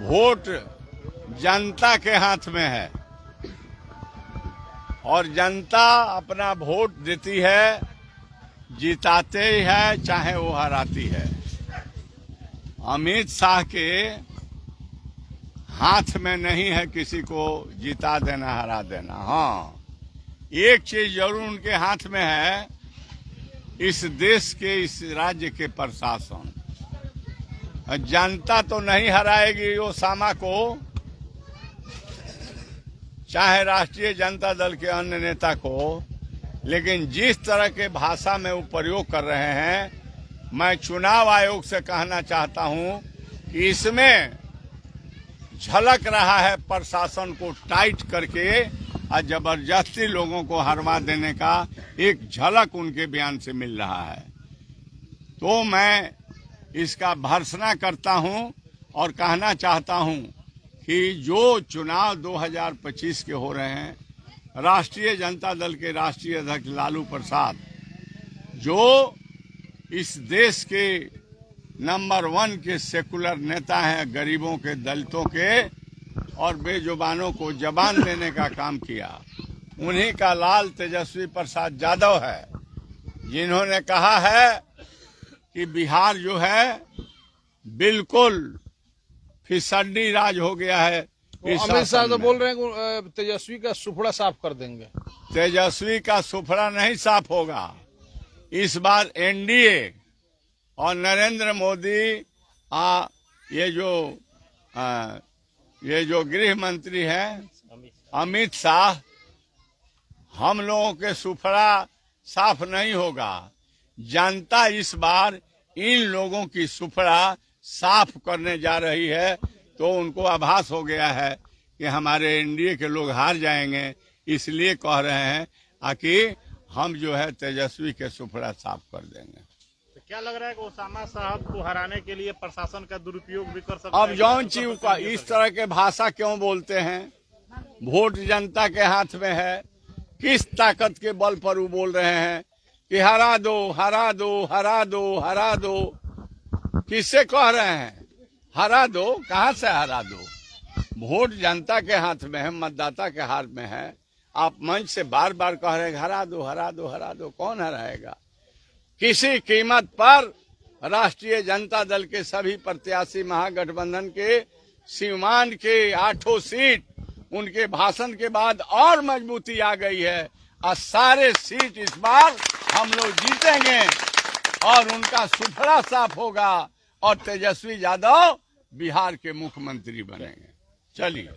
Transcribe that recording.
Vote जनता के हाथ में है और जनता अपना वोट देती है, जिताते ही है चाहे वो हराती है। अमित शाह के हाथ में नहीं है किसी को जिता देना हरा देना। हाँ, एक चीज जरूर उनके हाथ में है, इस देश के, इस राज्य के प्रशासन। जनता तो नहीं हराएगी ओसामा को, चाहे राष्ट्रीय जनता दल के अन्य नेता को, लेकिन जिस तरह के भाषा में वो प्रयोग कर रहे हैं, मैं चुनाव आयोग से कहना चाहता हूं कि इसमें झलक रहा है प्रशासन को टाइट करके और जबरदस्ती लोगों को हरवा देने का एक झलक उनके बयान से मिल रहा है। तो मैं इसका भर्त्सना करता हूं और कहना चाहता हूं कि जो चुनाव 2025 के हो रहे हैं, राष्ट्रीय जनता दल के राष्ट्रीय अध्यक्ष लालू प्रसाद जो इस देश के नंबर 1 के सेकुलर नेता हैं, गरीबों के, दलितों के और बेजुबानों को जबान देने का काम किया, उन्हीं का लाल तेजस्वी प्रसाद यादव है, जिन्होंने कहा है कि बिहार जो है बिल्कुल फिसड्डी राज हो गया है। अमित शाह तो बोल रहे हैं तेजस्वी का सुफड़ा साफ कर देंगे। तेजस्वी का सुफड़ा नहीं साफ होगा। इस बार एनडीए और नरेंद्र मोदी ये जो गृह मंत्री हैं अमित शाह, हम लोगों के सुफड़ा साफ नहीं होगा। जनता इस बार इन लोगों की सुफड़ा साफ करने जा रही है, तो उनको आभास हो गया है कि हमारे एनडीए के लोग हार जाएंगे, इसलिए कह रहे हैं कि हम जो है तेजस्वी के सुफड़ा साफ कर देंगे। तो क्या लग रहा है कि ओसामा साहब को हराने के लिए प्रशासन का दुरुपयोग भी कर सकता है? अब जौन चीज का इस तरह के भाषा क्यों बोलते हैं? वोट जनता के हाथ में है। किस ताकत के बल पर वो बोल रहे हैं कि हरा दो, हरा दो, हरा दो, हरा दो? किससे कह रहे हैं हरा दो? कहां से हरा दो? वोट जनता के हाथ में है, मतदाता के हाथ में है। आप मंच से बार बार कह रहे हैं हरा दो, हरा दो, हरा दो। कौन हराएगा? किसी कीमत पर राष्ट्रीय जनता दल के सभी प्रत्याशी, महागठबंधन के सीमांत के 8 सीट, उनके भाषण के बाद और मजबूती आ गई है और सारे सीट इस बार हम लोग जीतेंगे और उनका सुफड़ा साफ होगा और तेजस्वी यादव बिहार के मुख्यमंत्री बनेंगे। चलिए।